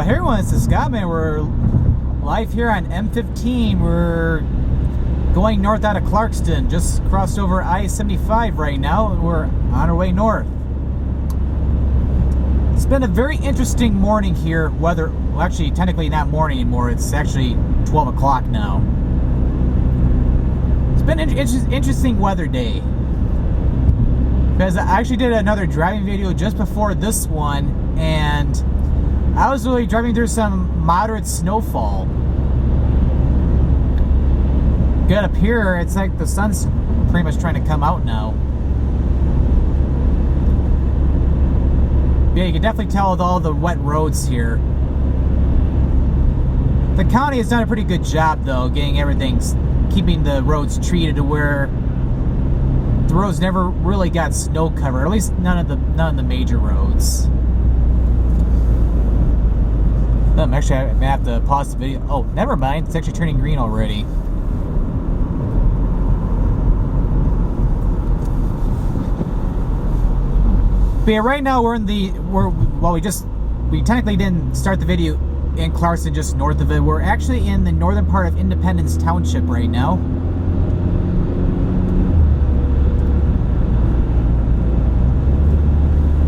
Hey everyone, this is Scottman. We're live here on M-15. We're going north out of Clarkston. Just crossed over I-75 right now, and we're on our way north. It's been a very interesting morning here. Well, actually, technically not morning anymore. It's actually 12 o'clock now. It's been an interesting weather day. Because I actually did another driving video just before this one, and I was really driving through some moderate snowfall. Good up here, it's like the sun's pretty much trying to come out now. Yeah, you can definitely tell with all the wet roads here. The county has done a pretty good job though, keeping the roads treated to where the roads never really got snow covered, or at least none of the major roads. Actually, I may have to pause the video. Oh, never mind. It's actually turning green already. But yeah, right now we technically didn't start the video in Clarkston, just north of it. We're actually in the northern part of Independence Township right now.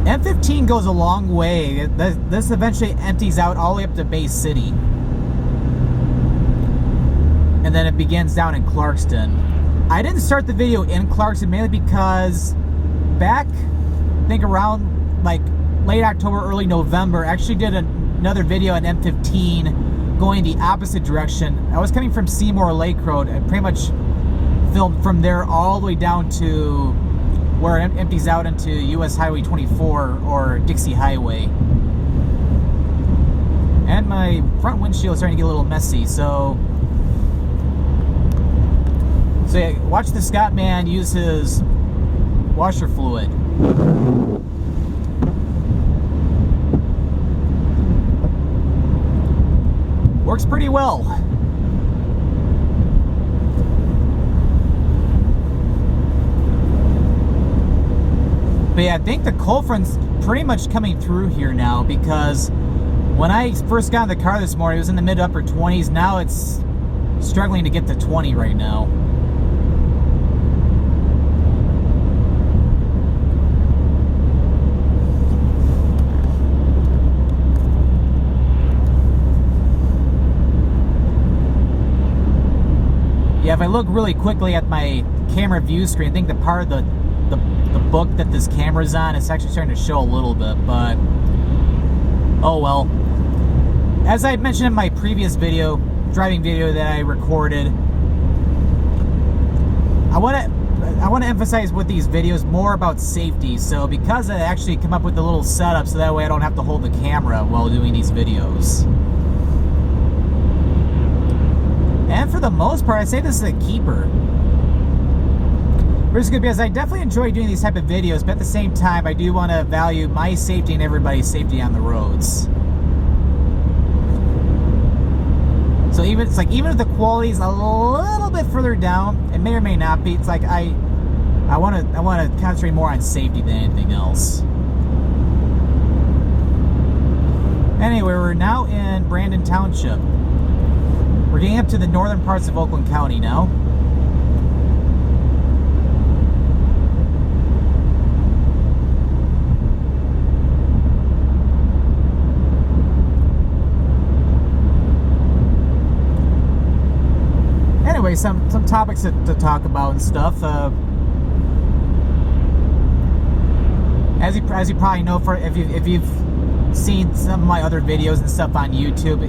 M-15 goes a long way. This eventually empties out all the way up to Bay City. And then it begins down in Clarkston. I didn't start the video in Clarkston mainly because back, I think around like late October, early November, I actually did another video on M-15 going the opposite direction. I was coming from Seymour Lake Road and pretty much filmed from there all the way down to where it empties out into US Highway 24 or Dixie Highway. And my front windshield is starting to get a little messy, so yeah, watch the Scottman use his washer fluid. Works pretty well. But yeah, I think the cold front's pretty much coming through here now, because when I first got in the car this morning, it was in the mid-upper 20s. Now it's struggling to get to 20 right now. Yeah, if I look really quickly at my camera view screen, I think the part of the book that this camera's on, it's actually starting to show a little bit, but oh well. As I mentioned in my previous video, driving video that I recorded, I want to emphasize with these videos more about safety. So because I actually come up with a little setup so that way I don't have to hold the camera while doing these videos. And for the most part, I'd say this is a keeper. Which is good because I definitely enjoy doing these type of videos, but at the same time, I do want to value my safety and everybody's safety on the roads. So even if the quality's a little bit further down, it may or may not be. It's like I want to concentrate more on safety than anything else. Anyway, we're now in Brandon Township. We're getting up to the northern parts of Oakland County now. Anyway, some topics to talk about and stuff. As you probably know, if you've seen some of my other videos and stuff on YouTube,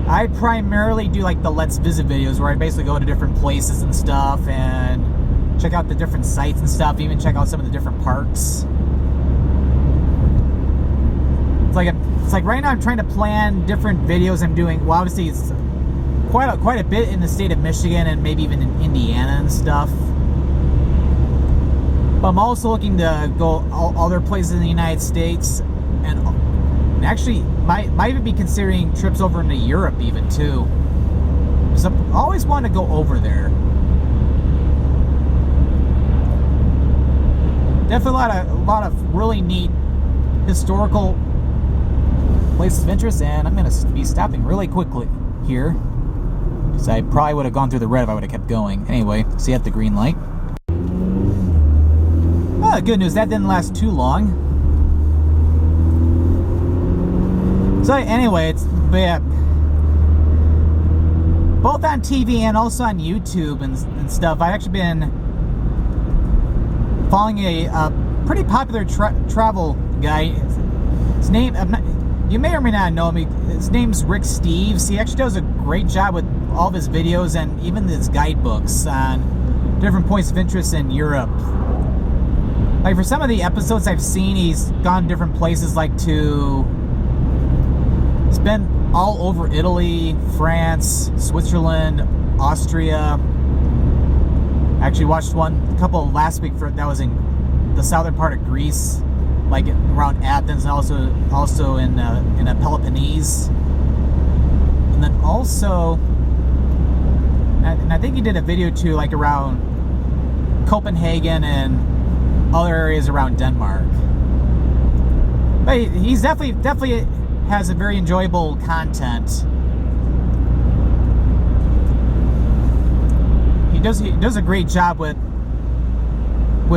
I primarily do like the Let's Visit videos where I basically go to different places and stuff and check out the different sites and stuff, even check out some of the different parks. It's like right now I'm trying to plan different videos I'm doing. Well, obviously it's quite a bit in the state of Michigan and maybe even in Indiana and stuff. But I'm also looking to go other places in the United States, and actually might even be considering trips over into Europe even too. So I always want to go over there. Definitely a lot of really neat historical places of interest, and I'm going to be stopping really quickly here, because I probably would have gone through the red if I would have kept going. Anyway, see you at the green light. Oh, good news, that didn't last too long. So anyway, it's both on TV and also on YouTube and stuff. I've actually been following a pretty popular travel guy. His name, you may or may not know him. His name's Rick Steves. He actually does a great job with all of his videos and even his guidebooks on different points of interest in Europe. Like for some of the episodes I've seen, he's gone different places, like he's been all over Italy, France, Switzerland, Austria. I actually watched a couple last week that was in the southern part of Greece, like around Athens, and also in Peloponnese. And then also, and I think he did a video too, like around Copenhagen and other areas around Denmark. But he's definitely has a very enjoyable content. He does a great job with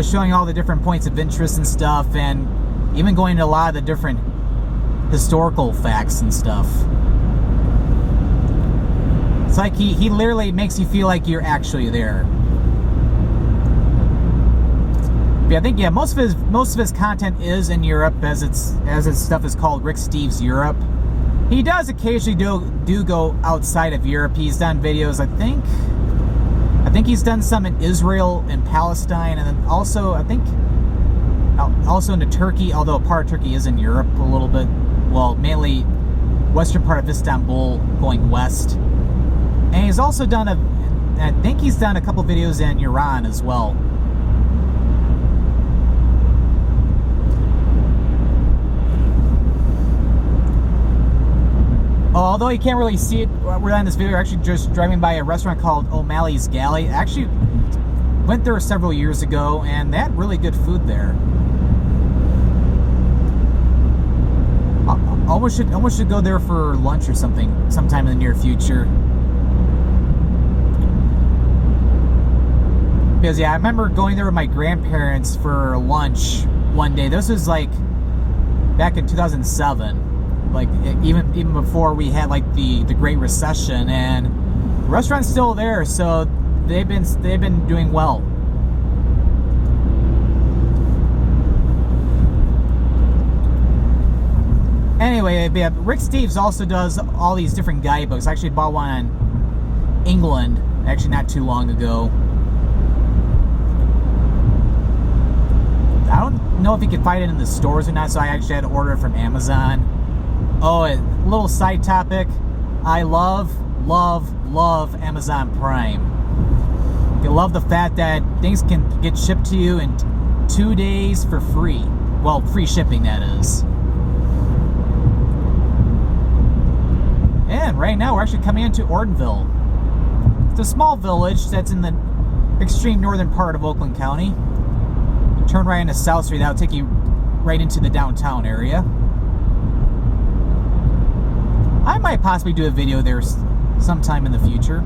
showing all the different points of interest and stuff, and even going into a lot of the different historical facts and stuff. It's like he literally makes you feel like you're actually there. But I think most of his content is in Europe, as its stuff is called Rick Steves Europe. He does occasionally do go outside of Europe. He's done videos, I think he's done some in Israel and Palestine, and then also I think also into Turkey, although part of Turkey is in Europe a little bit. Well, mainly western part of Istanbul going west. And he's also done I think he's done a couple videos in Iran as well. Although you can't really see it, we're on this video. We're actually just driving by a restaurant called O'Malley's Galley. I actually went there several years ago, and they had really good food there. Almost should go there for lunch or something sometime in the near future. Because yeah, I remember going there with my grandparents for lunch one day. This was like back in 2007. Like even before we had like the Great Recession, and the restaurant's still there, so they've been doing well. Anyway, yeah, Rick Steves also does all these different guidebooks. I actually bought one on England actually not too long ago. I don't know if you can find it in the stores or not, so I actually had to order it from Amazon. Oh, a little side topic. I love Amazon Prime. I love the fact that things can get shipped to you in 2 days for free. Well, free shipping, that is. And right now we're actually coming into Ortonville. It's a small village that's in the extreme northern part of Oakland County. You turn right into South Street, that'll take you right into the downtown area. I might possibly do a video there sometime in the future.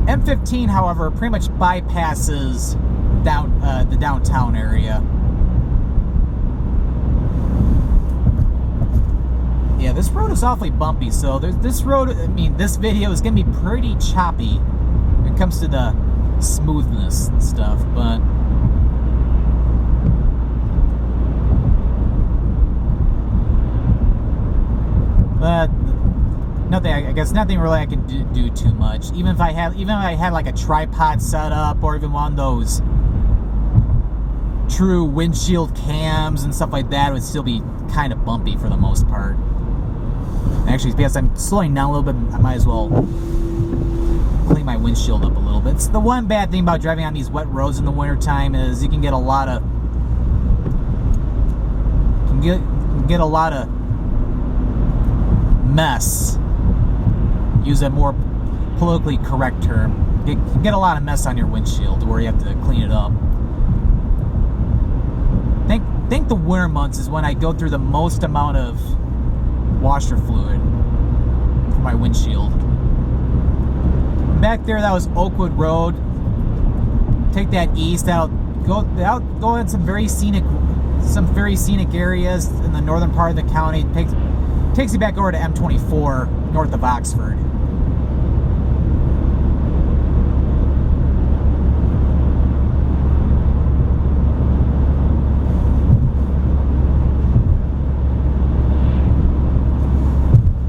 M-15, however, pretty much bypasses the downtown area. Yeah, this road is awfully bumpy, so this video is going to be pretty choppy when it comes to the smoothness and stuff, but nothing. I guess nothing really I can do too much. Even if I had like a tripod set up, or even one of those true windshield cams and stuff like that, it would still be kind of bumpy for the most part. Actually, because I'm slowing down a little bit, I might as well clean my windshield up a little bit. The one bad thing about driving on these wet roads in the wintertime is you can get a lot of mess. Use a more politically correct term. get a lot of mess on your windshield where you have to clean it up. I think the winter months is when I go through the most amount of washer fluid for my windshield. Back there, that was Oakwood Road. Take that east out, go in some very scenic areas in the northern part of the county. Takes you back over to M-24 north of Oxford.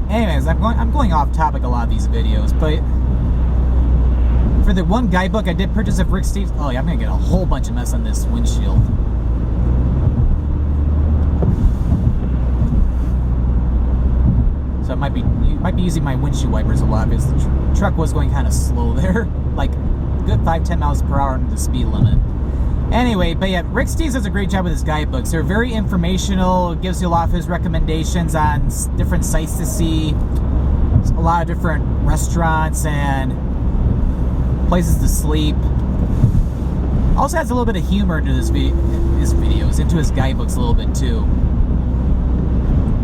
Anyways, I'm going off topic a lot of these videos, but for the one guidebook I did purchase of Rick Steves. Oh yeah, I'm gonna get a whole bunch of mess on this windshield. So you might be using my windshield wipers a lot because the truck was going kind of slow there, like good 5-10 miles per hour under the speed limit. Anyway, but yeah, Rick Steves does a great job with his guidebooks. They're very informational. It gives you a lot of his recommendations on different sites to see, a lot of different restaurants and places to sleep. Also adds a little bit of humor into his videos, into his guidebooks a little bit too.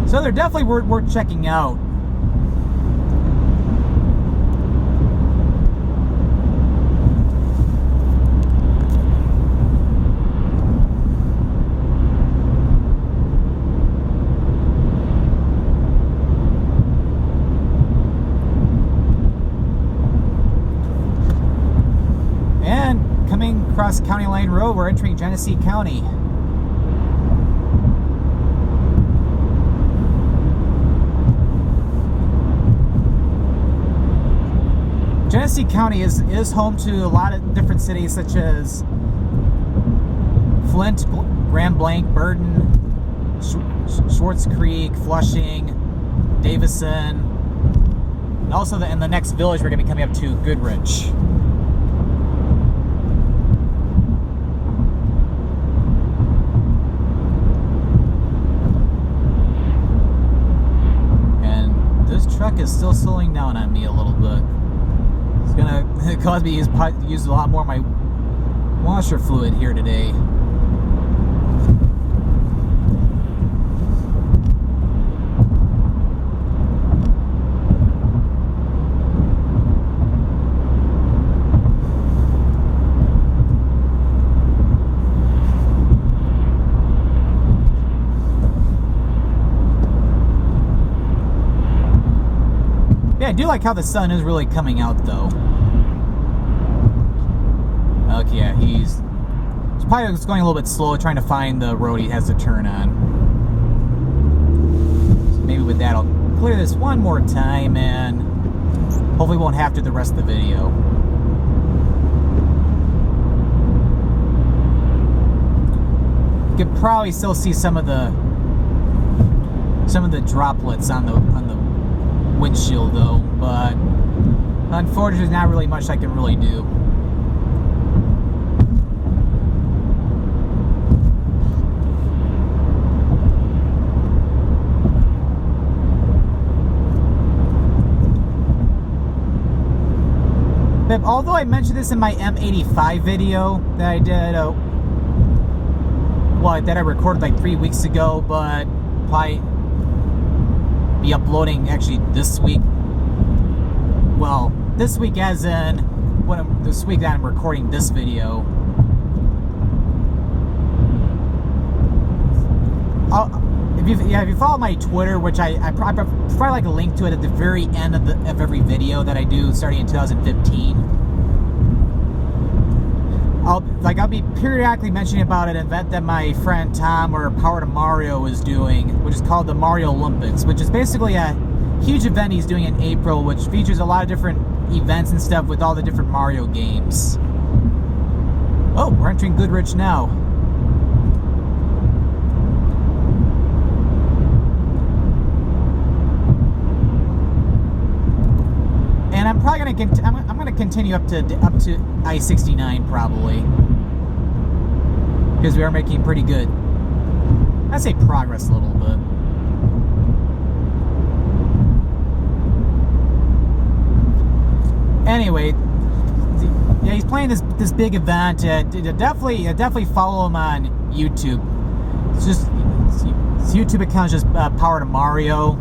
So they're definitely worth checking out. Across County Line Road, we're entering Genesee County. Genesee County is home to a lot of different cities such as Flint, Grand Blanc, Burton, Swartz Creek, Flushing, Davison, and also in the next village we're going to be coming up to, Goodrich. Truck is still slowing down on me a little bit. It's gonna cause me to use a lot more of my washer fluid here today. I do like how the sun is really coming out, though. Okay, yeah, he's probably just going a little bit slow, trying to find the road he has to turn on. So maybe with that, I'll clear this one more time, and hopefully won't have to the rest of the video. You could probably still see some of the droplets on the windshield though, but unfortunately there's not really much I can really do. But although I mentioned this in my M-85 video that I did, that I recorded like 3 weeks ago, but probably be uploading actually this week. Well, this week as in this week that I'm recording this video. If you follow my Twitter, which I probably like a link to it at the very end of every video that I do starting in 2015. I'll be periodically mentioning about an event that my friend Tom, or Power to Mario, is doing, which is called the Mario Olympics, which is basically a huge event he's doing in April, which features a lot of different events and stuff with all the different Mario games. Oh, we're entering Goodrich now. And I'm probably gonna continue up to I-69 probably, because we are making pretty good, I'd say, progress a little bit. Anyway, Yeah, he's playing this big event. Definitely follow him on YouTube. His YouTube account is just Power to Mario.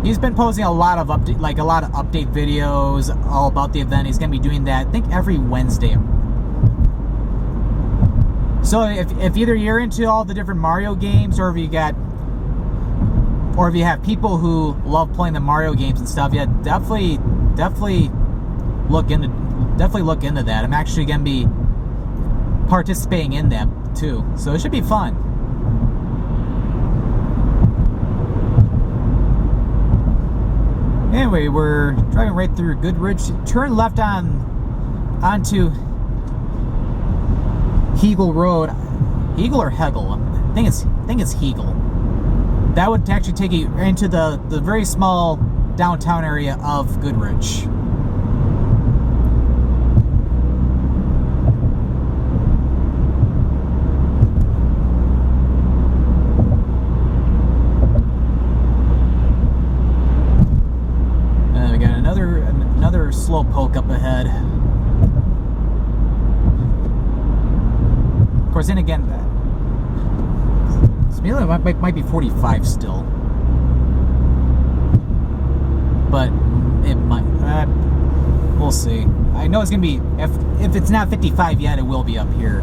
He's been posting a lot of update videos all about the event. He's gonna be doing that, I think, every Wednesday. So if either you're into all the different Mario games, or if you have people who love playing the Mario games and stuff, yeah, definitely look into that. I'm actually gonna be participating in them too, so it should be fun. Anyway, we're driving right through Goodrich. Turn left onto Hegel Road. Hegel or Hegel? I think it's Hegel. That would actually take you into the very small downtown area of Goodrich. We got another slow poke up ahead. Of course, then again, speed limit might be 45 still, but it might. We'll see. I know it's gonna be, if it's not 55 yet, it will be up here.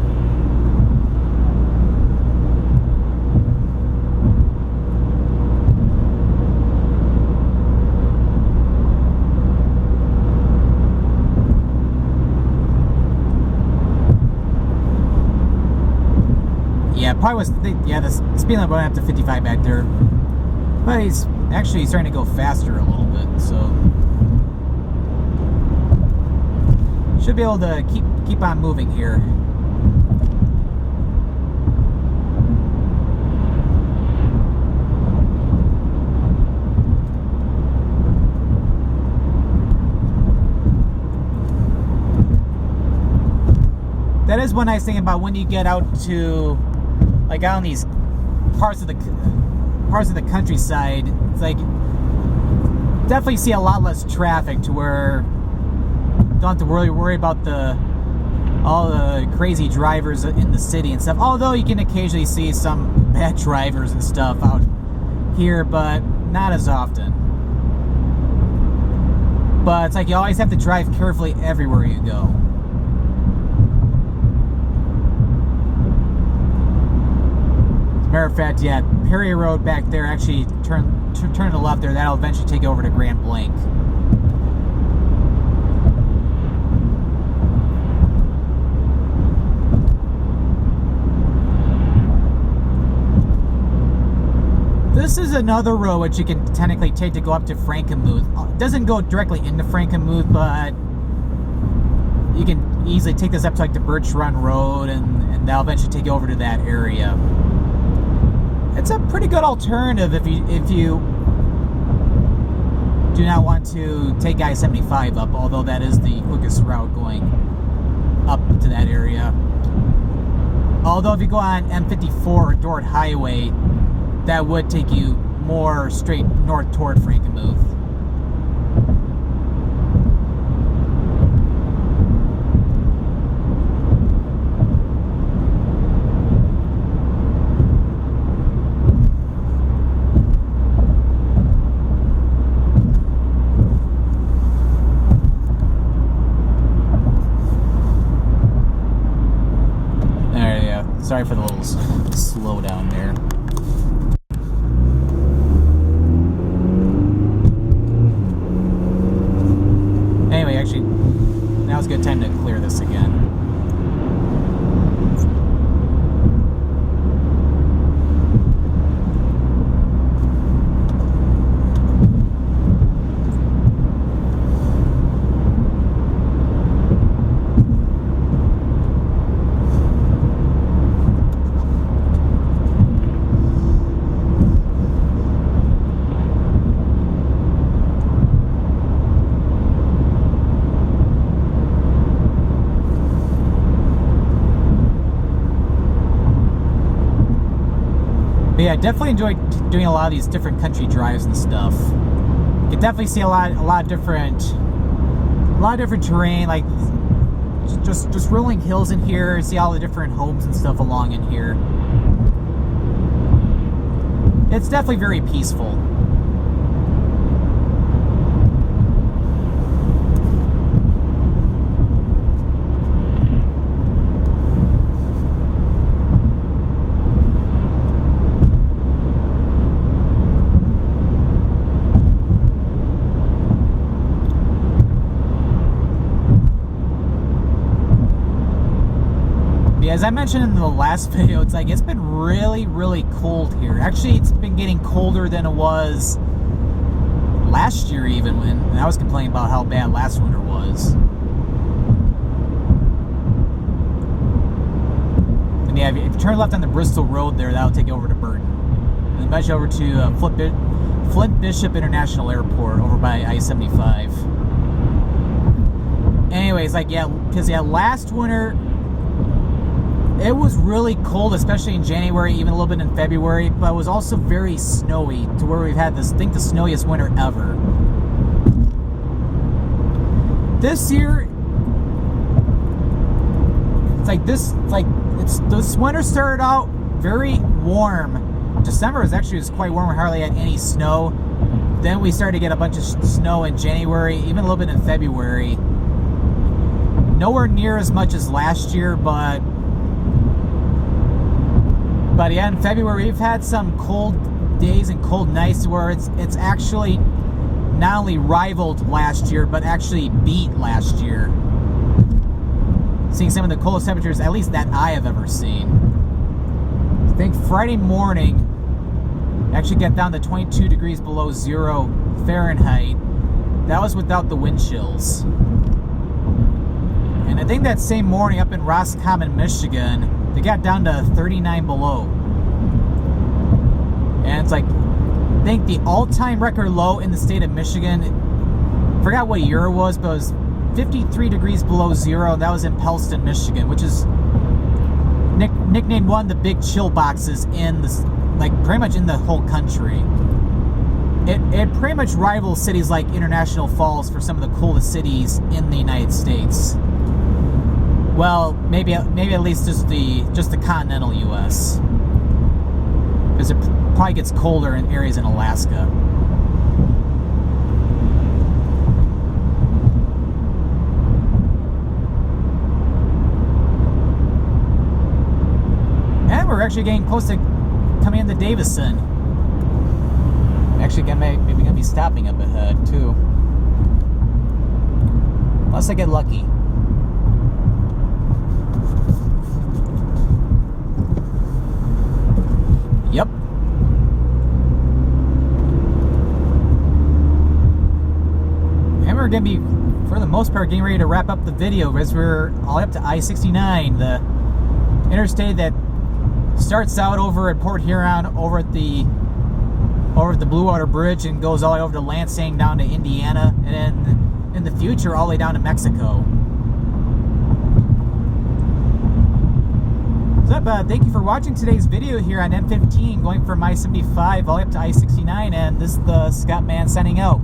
Yeah, probably was. The speed limit went up to 55 back there, but he's actually starting to go faster a little bit, so should be able to keep on moving here. That is one nice thing about when you get out to, like, out on these parts of the countryside. It's like, definitely see a lot less traffic, to where you don't have to worry about all the crazy drivers in the city and stuff. Although you can occasionally see some bad drivers and stuff out here, but not as often. But it's like you always have to drive carefully everywhere you go. Matter of fact, yeah, Perry Road back there, actually turn to the left there. That'll eventually take you over to Grand Blanc. This is another road which you can technically take to go up to Frankenmuth. It doesn't go directly into Frankenmuth, but you can easily take this up to, like, the Birch Run Road, and that'll eventually take you over to that area. It's a pretty good alternative if you do not want to take I-75 up, although that is the quickest route going up to that area. Although if you go on M-54 or Dordt Highway, that would take you more straight north toward Frankenmuth. Sorry for the little slowdown there. Anyway, actually, now's a good time to clear this again. But yeah, I definitely enjoy doing a lot of these different country drives and stuff. You can definitely see a lot of different terrain. Like just rolling hills in here. See all the different homes and stuff along in here. It's definitely very peaceful. As I mentioned in the last video, it's been really cold here. Actually, it's been getting colder than it was last year, even when I was complaining about how bad last winter was. And yeah, if you turn left on the Bristol Road there, that'll take you over to Burton. And then back over to Flint Bishop International Airport over by I-75. Anyways, because last winter, it was really cold, especially in January, even a little bit in February, but it was also very snowy to where we've had the snowiest winter ever. This year, this winter started out very warm. December was quite warm. We hardly had any snow. Then we started to get a bunch of snow in January, even a little bit in February. Nowhere near as much as last year, but yeah, in February we've had some cold days and cold nights where it's actually not only rivaled last year, but actually beat last year. Seeing some of the coldest temperatures, at least that I have ever seen. I think Friday morning actually got down to 22 degrees below zero Fahrenheit. That was without the wind chills. And I think that same morning up in Roscommon, Michigan, they got down to 39 below. And it's I think the all-time record low in the state of Michigan, I forgot what year it was, but it was 53 degrees below zero. That was in Clarkston, Michigan, which is nicknamed one of the big chill boxes in this, pretty much in the whole country. It pretty much rivals cities like International Falls for some of the coldest cities in the United States. Well, maybe at least just the continental U.S. because it probably gets colder in areas in Alaska. And we're actually getting close to coming into Davison. Actually, maybe gonna be stopping up ahead too, unless I get lucky. Yep. And we're going to be, for the most part, getting ready to wrap up the video as we're all up to I-69, the interstate that starts out over at Port Huron, over at the Blue Water Bridge, and goes all the way over to Lansing, down to Indiana, and then in the future all the way down to Mexico. Thank you for watching today's video here on M-15, going from I-75 all the way up to I-69, and this is the Scottman signing out.